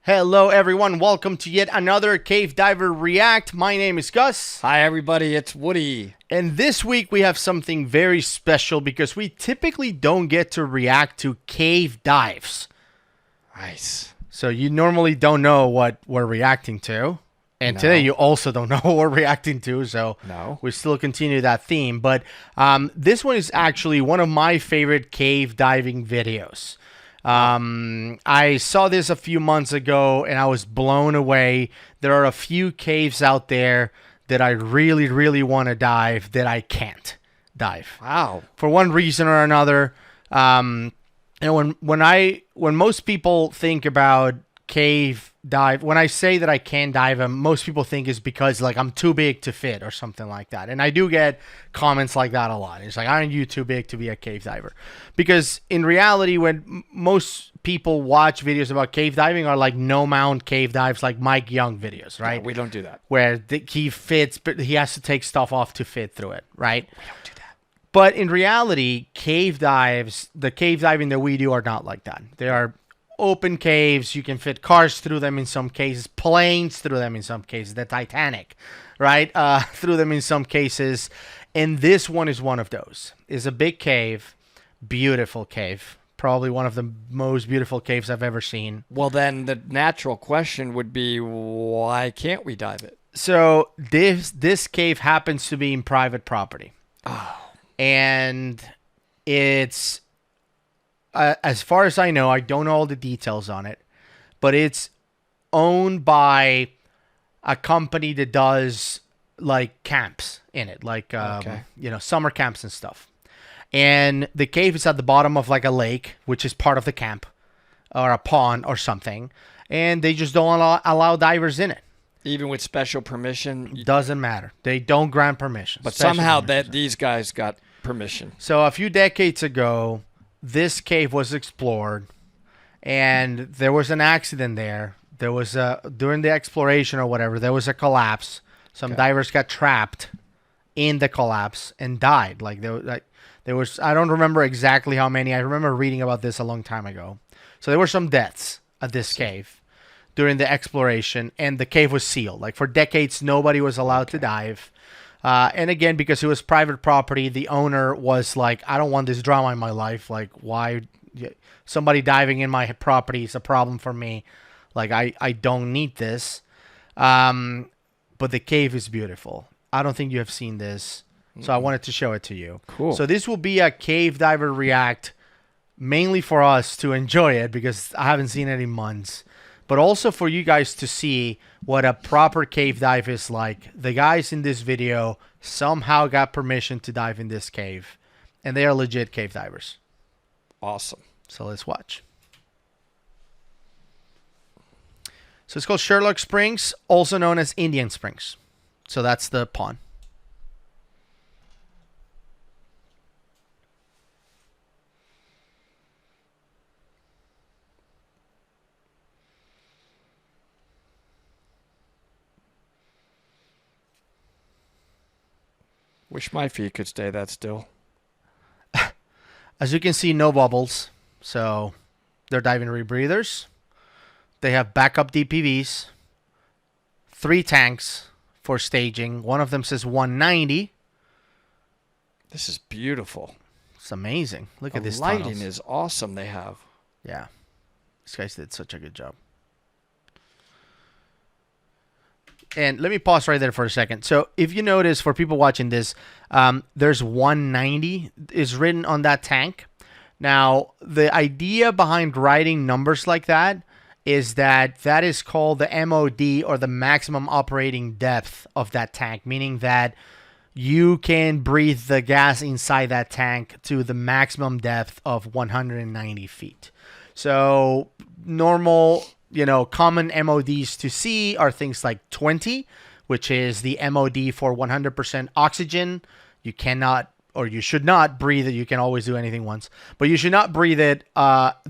Hello everyone, welcome to yet another Cave Diver React. My name is Gus. Hi everybody, it's Woody. And this week we have something very special because we typically don't get to react to cave dives. Nice. So you normally don't know what we're reacting to. And today you also don't know what we're reacting to, so we still continue that theme. But this one is actually one of my favorite cave diving videos. I saw this a few months ago and I was blown away. There are a few caves out there that I really, really want to dive that I can't dive. Wow. For one reason or another. When most people think about cave dive, when I say that I can dive them, most people think is because like I'm too big to fit or something like that. And I do get comments like that a lot. It's like, aren't you too big to be a cave diver? Because in reality, when most people watch videos about cave diving are like no mount cave dives, like Mike Young videos, right? No, we don't do that. Where he fits, but he has to take stuff off to fit through it, right? We don't do that. But in reality, cave dives, the cave diving that we do are not like that. They are open caves. You can fit cars through them in some cases, planes through them in some cases, the Titanic, right? Through them in some cases. And this one is one of those. It's a big cave, beautiful cave, probably one of the most beautiful caves I've ever seen. Well, then the natural question would be, why can't we dive it? So this cave happens to be in private property. Oh. And it's as far as I know, I don't know all the details on it, but it's owned by a company that does like camps in it, like summer camps and stuff. And the cave is at the bottom of like a lake, which is part of the camp, or a pond or something, and they just don't allow divers in it. Even with special permission? Doesn't matter. They don't grant permission. But somehow these guys got permission. So a few decades ago, this cave was explored, and there was an accident there. There was during the exploration or whatever, there was a collapse. Some divers got trapped in the collapse and died. There was I don't remember exactly how many. I remember reading about this a long time ago. So there were some deaths at this cave during the exploration, and the cave was sealed. Like for decades, nobody was allowed to dive. And again, because it was private property, the owner was like, I don't want this drama in my life. Like, why somebody diving in my property is a problem for me. Like, I don't need this. But the cave is beautiful. I don't think you have seen this. So I wanted to show it to you. Cool. So this will be a cave diver react mainly for us to enjoy it because I haven't seen it in months. But also for you guys to see what a proper cave dive is like. The guys in this video somehow got permission to dive in this cave. And they are legit cave divers. Awesome. So let's watch. So it's called Sherlock Springs, also known as Indian Springs. So that's the pond. Wish my feet could stay that still. As you can see, no bubbles. So they're diving rebreathers. They have backup DPVs. 3 tanks for staging. One of them says 190. This is beautiful. It's amazing. Look at this. The lighting tunnels. is awesome they have. Yeah. These guys did such a good job. And let me pause right there for a second. So if you notice, for people watching this, there's 190 is written on that tank. Now, the idea behind writing numbers like that is that that is called the MOD, or the maximum operating depth of that tank, meaning that you can breathe the gas inside that tank to the maximum depth of 190 feet. So normal, common MODs to see are things like 20, which is the MOD for 100% oxygen. You cannot, or you should not breathe it. You can always do anything once, but you should not breathe it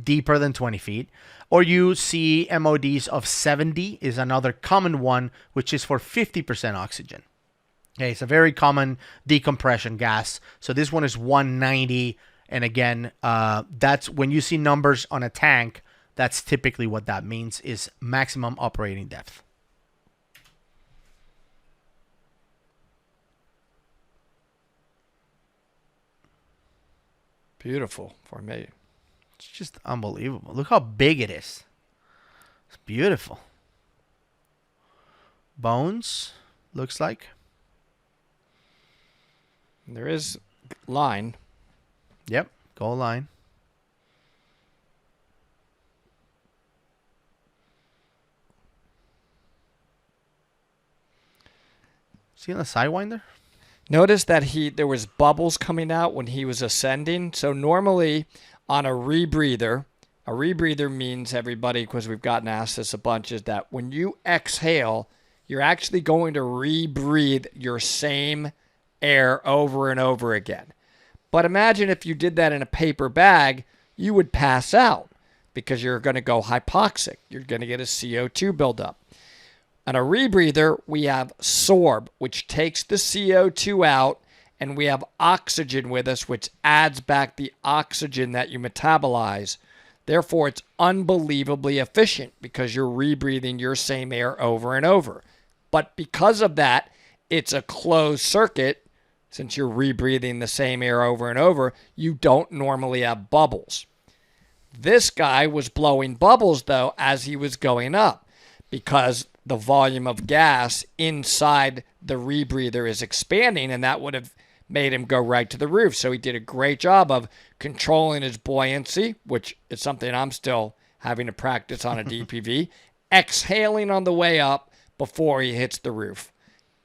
deeper than 20 feet. Or you see MODs of 70 is another common one, which is for 50% oxygen. Okay, it's a very common decompression gas. So this one is 190. And again, that's when you see numbers on a tank, That's typically what that means, is maximum operating depth. Beautiful formation. It's just unbelievable. Look how big it is. It's beautiful. Bones, looks like. There is line. Yep, goal line. See on the sidewinder? Notice that there was bubbles coming out when he was ascending. So normally on a rebreather means, everybody, because we've gotten asked this a bunch, is that when you exhale, you're actually going to rebreathe your same air over and over again. But imagine if you did that in a paper bag, you would pass out because you're going to go hypoxic. You're going to get a CO2 buildup. On a rebreather, we have sorb, which takes the CO2 out, and we have oxygen with us, which adds back the oxygen that you metabolize. Therefore, it's unbelievably efficient because you're rebreathing your same air over and over. But because of that, it's a closed circuit. Since you're rebreathing the same air over and over, you don't normally have bubbles. This guy was blowing bubbles, though, as he was going up, because the volume of gas inside the rebreather is expanding, and that would have made him go right to the roof. So he did a great job of controlling his buoyancy, which is something I'm still having to practice on a DPV, exhaling on the way up before he hits the roof.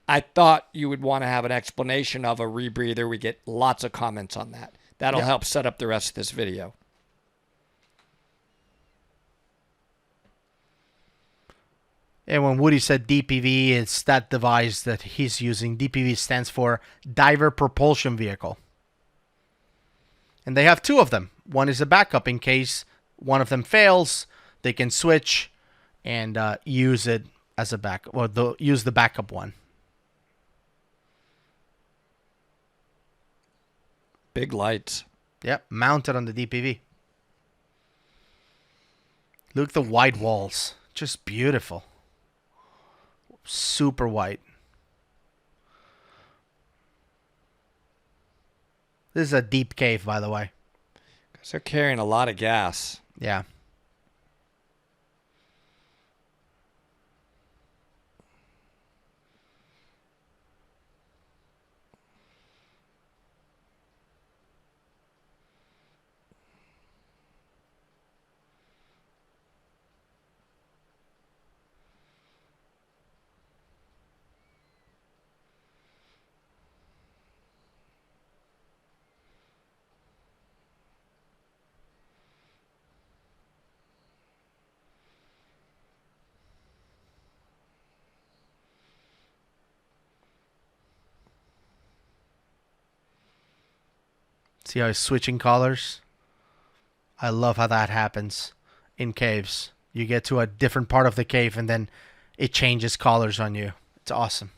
I thought you would want to have an explanation of a rebreather. We get lots of comments on that. That'll help set up the rest of this video. And when Woody said DPV, it's that device that he's using. DPV stands for Diver Propulsion Vehicle. And they have two of them. One is a backup in case one of them fails. They can switch and use it as a backup, or use the backup one. Big lights. Yep, mounted on the DPV. Look at the white walls. Just beautiful. Super white. This is a deep cave, by the way. Because they're carrying a lot of gas. Yeah. See how he's switching colors? I love how that happens in caves. You get to a different part of the cave and then it changes colors on you. It's awesome.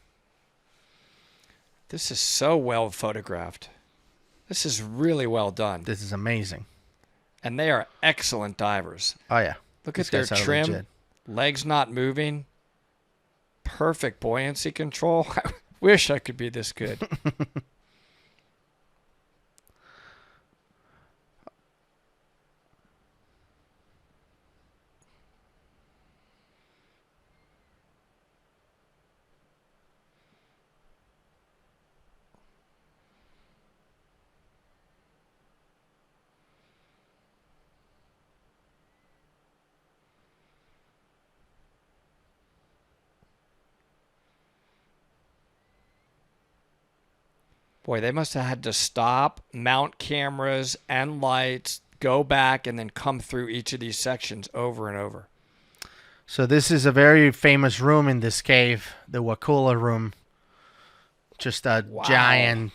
This is so well photographed. This is really well done. This is amazing. And they are excellent divers. Oh, yeah. Look at their trim. Legs not moving. Perfect buoyancy control. I wish I could be this good. Boy, they must have had to stop, mount cameras and lights, go back, and then come through each of these sections over and over. So this is a very famous room in this cave, the Wakulla room. Just a giant,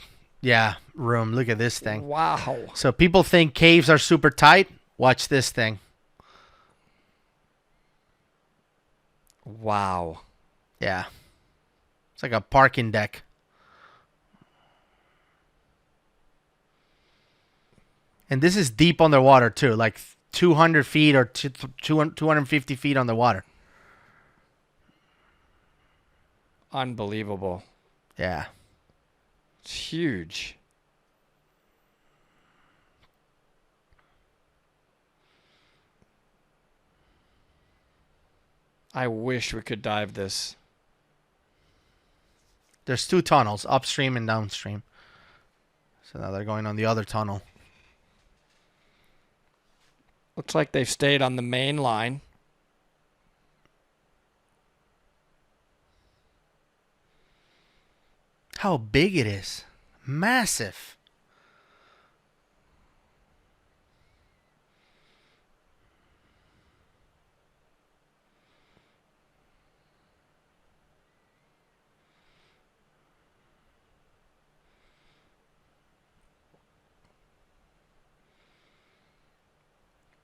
room. Look at this thing. Wow. So people think caves are super tight. Watch this thing. Wow. Yeah. It's like a parking deck. And this is deep underwater too, like 200 feet or 250 feet underwater. Unbelievable. Yeah. It's huge. I wish we could dive this. There's 2 tunnels, upstream and downstream. So now they're going on the other tunnel. Looks like they've stayed on the main line. How big it is. Massive.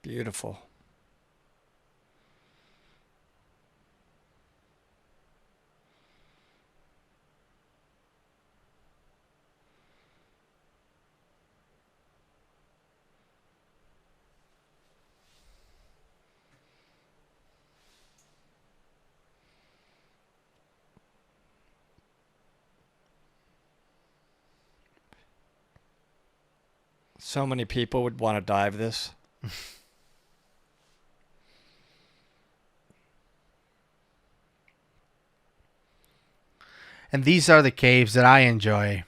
Beautiful. So many people would want to dive this. And these are the caves that I enjoy.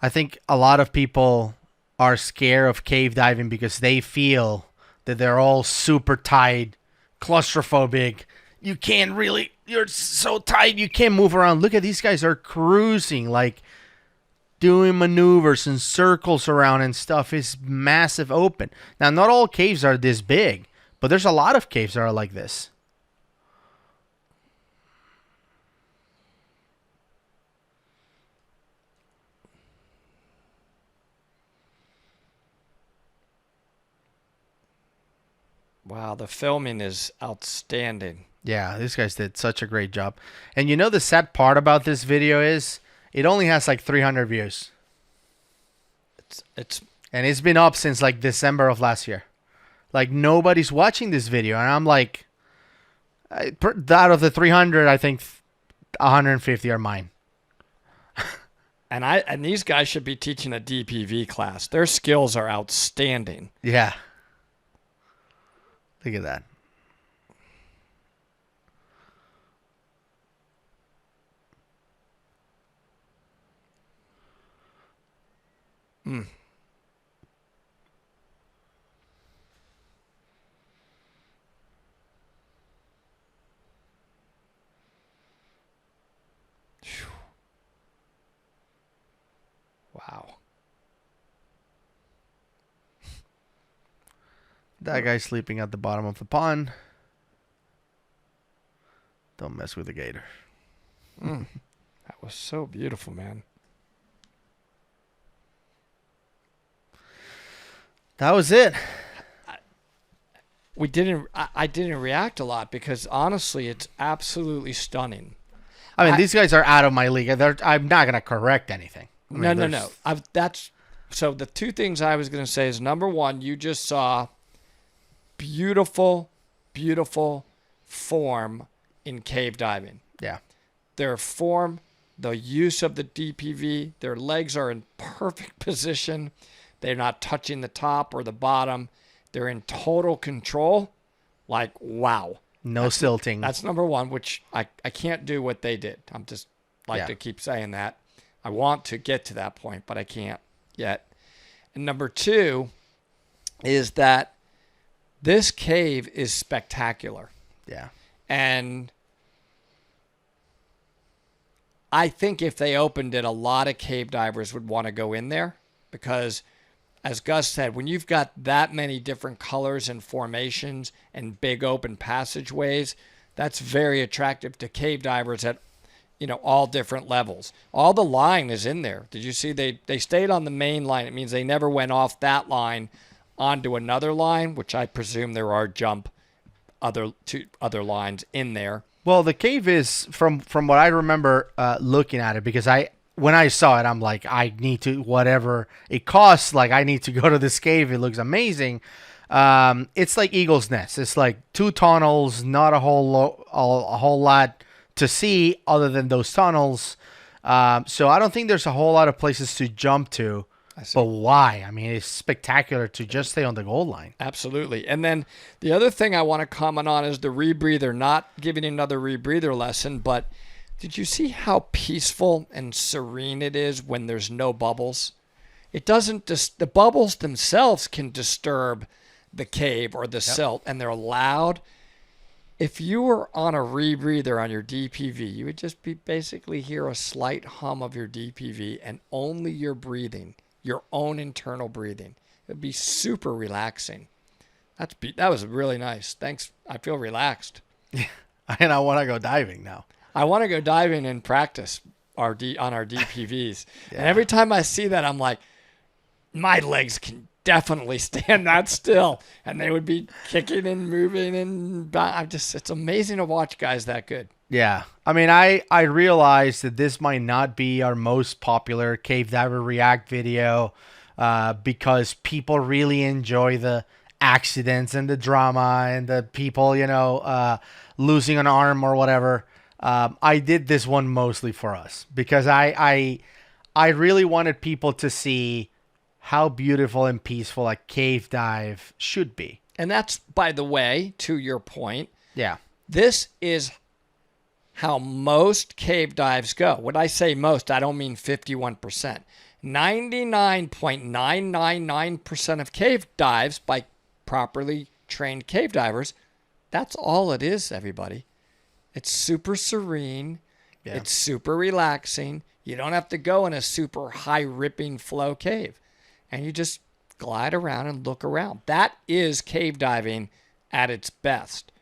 I think a lot of people are scared of cave diving because they feel that they're all super tight, claustrophobic. You can't really, you're so tight, you can't move around. Look at these guys are cruising, like doing maneuvers and circles around and stuff. Is massive open. Now, not all caves are this big, but there's a lot of caves that are like this. Wow, the filming is outstanding. Yeah, these guys did such a great job. And you know the sad part about this video is it only has like 300 views. And it's been up since like December of last year. Like nobody's watching this video, and I'm like, out of the 300, I think 150 are mine. And these guys should be teaching a DPV class. Their skills are outstanding. Yeah. Look at that. Mm. Wow. That guy's sleeping at the bottom of the pond. Don't mess with the gator. That was so beautiful, man. That was it. I didn't react a lot because honestly, it's absolutely stunning. I mean, these guys are out of my league. I'm not going to correct anything. No. So the 2 things I was going to say is, number one, you just saw beautiful, beautiful form in cave diving. Yeah. Their form, the use of the DPV, their legs are in perfect position. They're not touching the top or the bottom. They're in total control. Like, wow. No silting. That's number one, which I can't do what they did. I'm just to keep saying that. I want to get to that point, but I can't yet. And number 2 is that this cave is spectacular. Yeah. And I think if they opened it, a lot of cave divers would want to go in there because, as Gus said, when you've got that many different colors and formations and big open passageways, that's very attractive to cave divers at, all different levels. All the line is in there. Did you see they stayed on the main line? It means they never went off that line onto another line, which I presume there are two other lines in there. Well, the cave is, from what I remember looking at it, because when I saw it, I'm like, I need to, whatever it costs, like I need to go to this cave. It looks amazing. It's like Eagle's Nest. It's like 2 tunnels, not a whole lot to see other than those tunnels. So I don't think there's a whole lot of places to jump to. But why? I mean, it's spectacular to just stay on the goal line. Absolutely. And then the other thing I want to comment on is the rebreather. Not giving another rebreather lesson, but did you see how peaceful and serene it is when there's no bubbles? It doesn't. The bubbles themselves can disturb the cave or the silt, and they're loud. If you were on a rebreather on your DPV, you would just basically hear a slight hum of your DPV and only your breathing. Your own internal breathing. It'd be super relaxing. That was really nice. Thanks. I feel relaxed. And I want to go diving now. I want to go diving and practice on our DPVs. And every time I see that, I'm like, my legs can definitely stand that still. And they would be kicking and moving. And it's amazing to watch guys that good. Yeah. I mean, I realized that this might not be our most popular Cave Diver React video because people really enjoy the accidents and the drama and the people, losing an arm or whatever. I did this one mostly for us because I really wanted people to see how beautiful and peaceful a cave dive should be. And that's, by the way, to your point. Yeah. This is how most cave dives go. When I say most, I don't mean 51%. 99.999% of cave dives by properly trained cave divers, that's all it is, everybody. It's super serene. Yeah. It's super relaxing. You don't have to go in a super high ripping flow cave. And you just glide around and look around. That is cave diving at its best.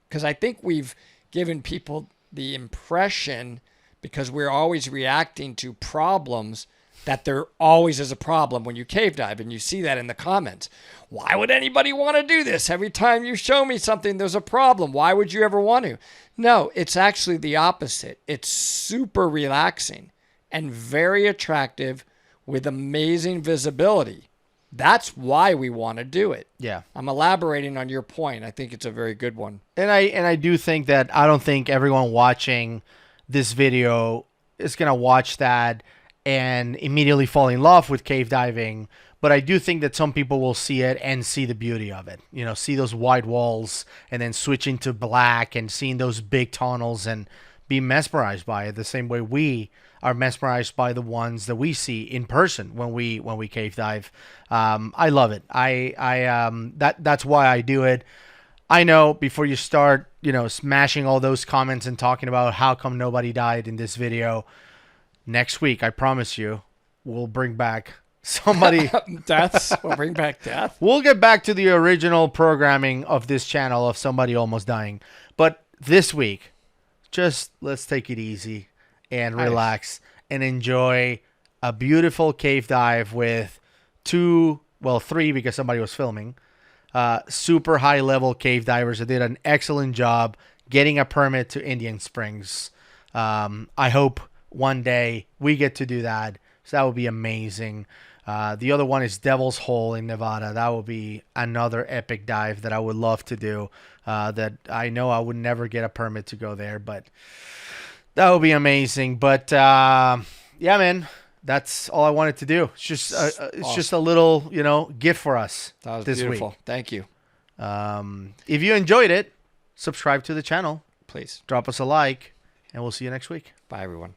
Because I think we've given people the impression, because we're always reacting to problems, that there always is a problem when you cave dive, and you see that in the comments. Why would anybody want to do this? Every time you show me something, there's a problem. Why would you ever want to? No, it's actually the opposite. It's super relaxing and very attractive with amazing visibility. That's why we want to do it. Yeah. I'm elaborating on your point. I think it's a very good one. And I do think that I don't think everyone watching this video is going to watch that and immediately fall in love with cave diving. But I do think that some people will see it and see the beauty of it. See those white walls and then switching to black and seeing those big tunnels and be mesmerized by it the same way we are mesmerized by the ones that we see in person when we cave dive. I love it. That's why I do it. I know before you start, smashing all those comments and talking about how come nobody died in this video, next week, I promise you, we'll bring back somebody. We'll bring back death. We'll get back to the original programming of this channel of somebody almost dying. But this week, just let's take it easy and relax and enjoy a beautiful cave dive with 3 because somebody was filming. Super high level cave divers that did an excellent job getting a permit to Indian Springs. I hope one day we get to do that. So that would be amazing. The other one is Devil's Hole in Nevada. That would be another epic dive that I would love to do. That I know I would never get a permit to go there, but that would be amazing. But yeah, man, that's all I wanted to do. It's just it's just a little gift for us that was this beautiful. Week. Thank you. If you enjoyed it, subscribe to the channel. Please drop us a like, and we'll see you next week. Bye, everyone.